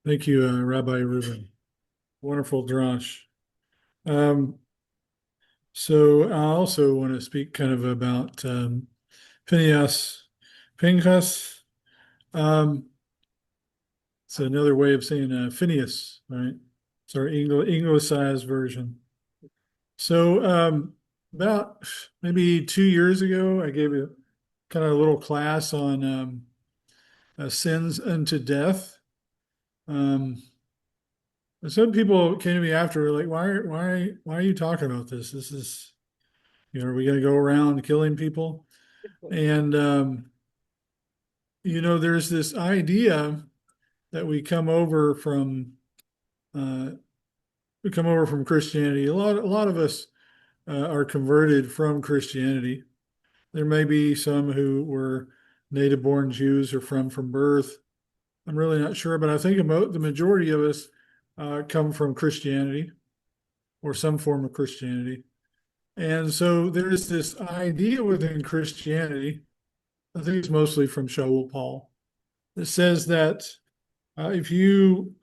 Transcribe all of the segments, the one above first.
Thank you, Rabbi Rubin. Wonderful drash. Um, so I also want to speak kind of about Phineas. Pinchas. Um, it's another way of saying Phineas, right? It's our Anglicized version. So about maybe 2 years ago, I gave a kind of a little class on sins unto death. Um, some people came to me after, like, why are you talking about this? This is, are we going to go around killing people? And there's this idea that uh, we come over from Christianity. A lot of us are converted from Christianity. There may be some who were native-born Jews or from birth. I'm really not sure, but I think the majority of us come from Christianity or some form of Christianity. And so there's this idea within Christianity, I think it's mostly from Shaul Paul, that says that if you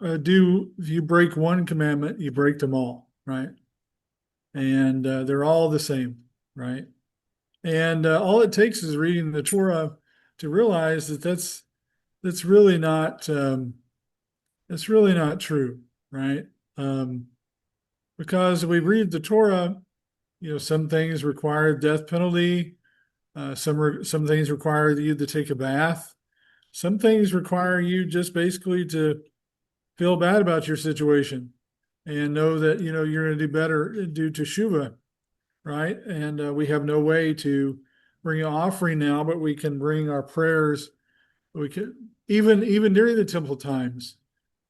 break one commandment, you break them all, right? And they're all the same, right? And all it takes is reading the Torah to realize that that's really not that's really not true, right? Um, because we read the Torah, some things require death penalty. Some things require you to take a bath. Some things require you just basically to feel bad about your situation and know that you're going to do better, do teshuva, right? And we have no way to bring an offering now, but we can bring our prayers. We can even during the temple times.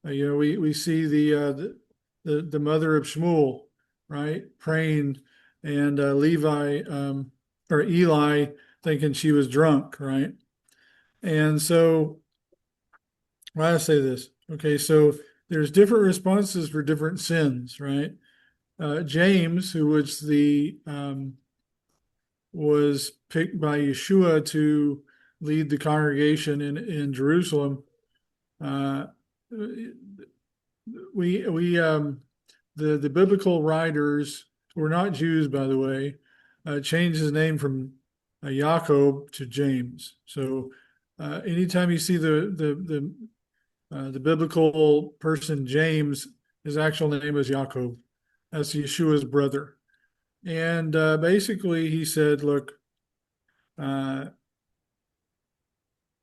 We see the mother of Shmuel, right, praying, and Levi or Eli thinking she was drunk, right? And so why I say this? Okay, so there's different responses for different sins, right? James, who was picked by Yeshua to lead the congregation in Jerusalem. Uh, we the biblical writers, who were not Jews, by the way, changed his name from Jacob to James. So anytime you see the biblical person James, his actual name is Jacob. That's Yeshua's brother. And basically, he said, look, uh,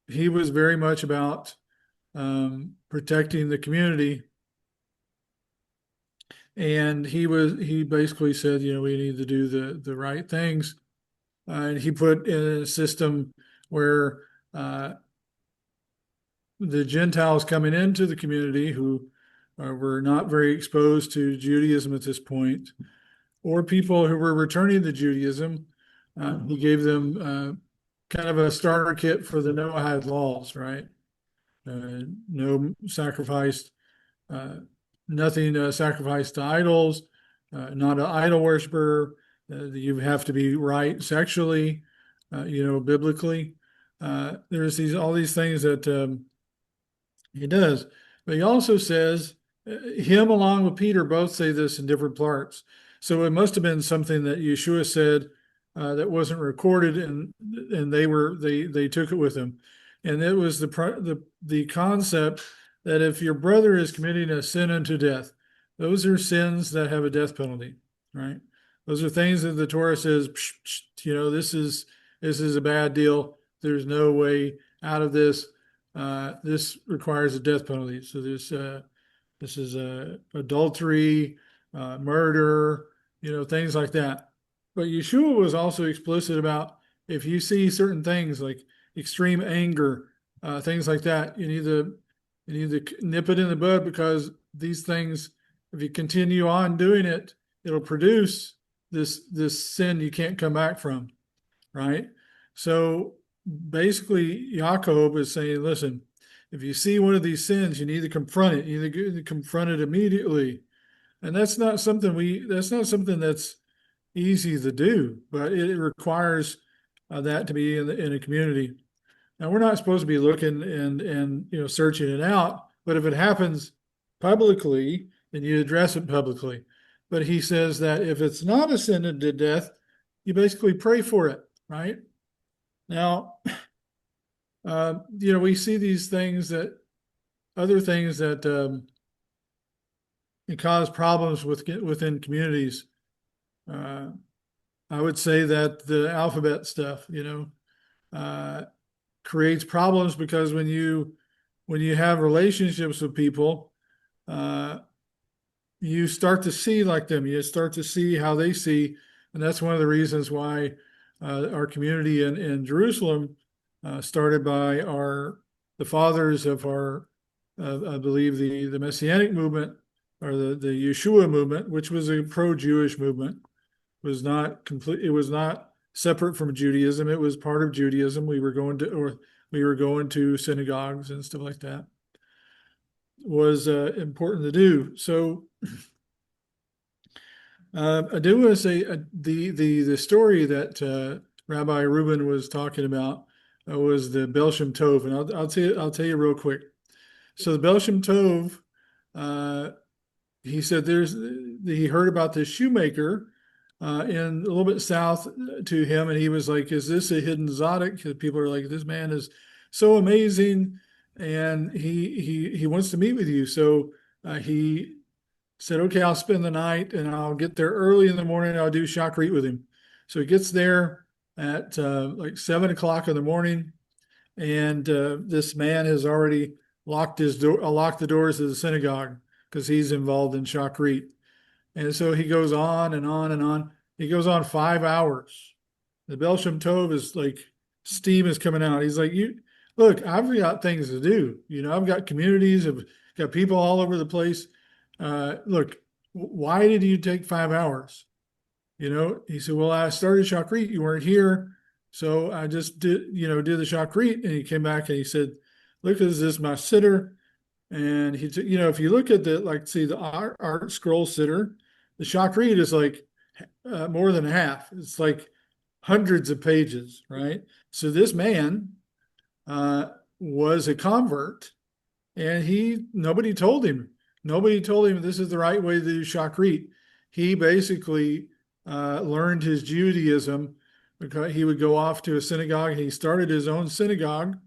he was very much about protecting the community. And he basically said, we need to do the right things. And he put in a system where uh, the Gentiles coming into the community who were not very exposed to Judaism at this point, or people who were returning to Judaism, he gave them kind of a starter kit for the Noahide laws, right? No sacrifice, uh, nothing sacrificed to idols, not an idol worshiper. You have to be right sexually, biblically. There's all these things that he does, but he also says him along with Peter both say this in different parts. So it must have been something that Yeshua said that wasn't recorded, and they took it with him, and it was the concept that if your brother is committing a sin unto death, those are sins that have a death penalty, right? Those are things that the Torah says, psh, psh, this is a bad deal. There's no way out of this. This requires a death penalty. So this is adultery, murder, things like that. But Yeshua was also explicit about if you see certain things like extreme anger, things like that, you need to nip it in the bud, because these things, if you continue on doing it, it'll produce this sin you can't come back from, right? So basically, Jacob is saying, listen, if you see one of these sins, you need to confront it. You need to confront it immediately. And that's not something that's easy to do, but it requires that to be in a community. Now, we're not supposed to be looking and searching it out, but if it happens, publicly, then you address it publicly. But he says that if it's not ascended to death, you basically pray for it, right? Now, we see these things that other things that can cause problems within communities. Uh, I would say that the alphabet stuff, creates problems because when you have relationships with people, uh, you start to see like them. You start to see how they see, and that's one of the reasons why our community in Jerusalem started by the fathers of our, I believe the Messianic movement or the Yeshua movement, which was a pro-Jewish movement, was not complete. It was not separate from Judaism. It was part of Judaism. We were going to synagogues and stuff like that. Was important to do. So I do want to say the story that Rabbi Rubin was talking about was the Bel Shem Tov, and I'll tell you real quick. So the Bel Shem Tov, uh, he said he heard about this shoemaker in a little bit south to him, and he was like, "Is this a hidden Zodic?" People are like, "This man is so amazing, and he wants to meet with you." So he said, "Okay, I'll spend the night, and I'll get there early in the morning. And I'll do shakrit with him." So he gets there at like 7 o'clock in the morning, and this man has already locked the doors of the synagogue because he's involved in shakrit. And so he goes on and on and on. He goes on 5 hours. The Bel Shem Tov is like steam is coming out. He's like, "You look, I've got things to do. I've got communities, I've got people all over the place. Look, why did you take 5 hours?" He said, "Well, I started shakrit. You weren't here. So I just did the shakrit." And he came back and he said, "Look, this is my sitter." And if you look at the art scroll sitter, the shakrit is like more than half. It's like hundreds of pages, right? So this man was a convert, and nobody told him. Nobody told him this is the right way to do shakrit. He basically learned his Judaism because he would go off to a synagogue, and he started his own synagogue.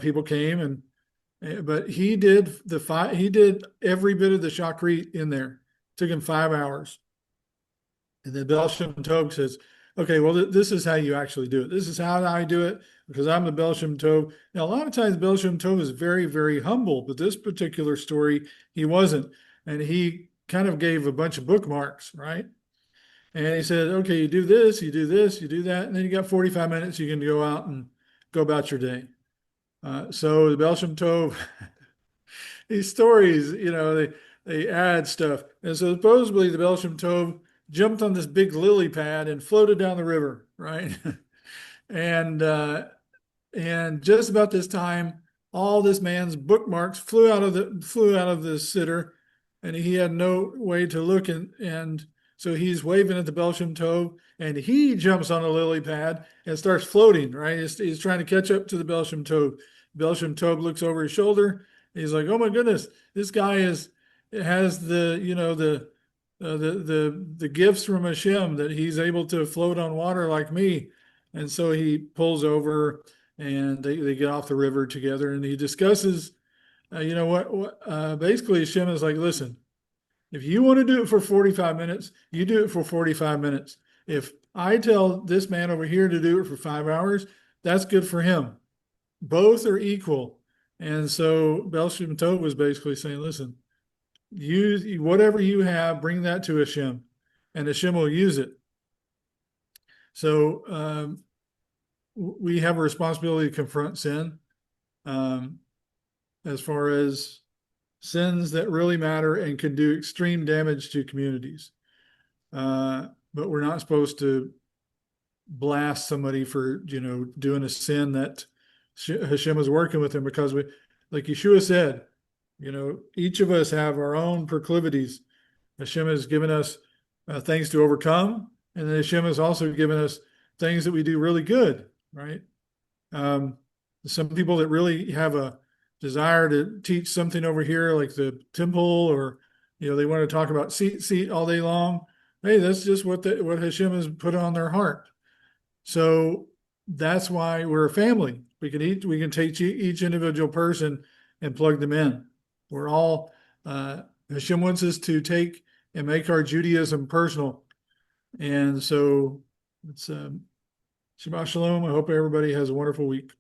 People came, but he did every bit of the shakrit in there. It took him 5 hours. And then Bel Shem Tov says, "Okay, well, this is how you actually do it. This is how I do it because I'm the Bel Shem Tov." Now, a lot of times Bel Shem Tov is very, very humble, but this particular story, he wasn't. And he kind of gave a bunch of bookmarks, right? And he said, "Okay, you do this, you do this, you do that, and then you got 45 minutes. You can go out and go about your day." So the Bel Shem Tov, these stories, they add stuff. And so supposedly the Bel Shem Tov jumped on this big lily pad and floated down the river, right? and and just about this time, all this man's bookmarks flew out of the sitter, and he had no way to look. And so he's waving at the Bel Shem Tov, and he jumps on a lily pad and starts floating. Right, he's trying to catch up to the Bel Shem Tov. Bel Shem Tov looks over his shoulder. He's like, "Oh my goodness, this guy has the gifts from Hashem that he's able to float on water like me." And so he pulls over, and they get off the river together, and he discusses, basically Hashem is like, "Listen, if you want to do it for 45 minutes, you do it for 45 minutes. If I tell this man over here to do it for 5 hours, that's good for him. Both are equal." And so Bel Shem Tov was basically saying, "Listen, whatever you have, bring that to Hashem, and Hashem will use it." So we have a responsibility to confront sin, as far as sins that really matter and can do extreme damage to communities. But we're not supposed to blast somebody for doing a sin that Hashem is working with them, because like Yeshua said, each of us have our own proclivities. Hashem has given us things to overcome, and then Hashem has also given us things that we do really good, right? Some people that really have desire to teach something over here, like the temple, or they want to talk about seat all day long. Hey, that's just what Hashem has put on their heart. So that's why we're a family. We can take each individual person and plug them in. We're all Hashem wants us to take and make our Judaism personal. And so it's Shabbat Shalom. I hope everybody has a wonderful week.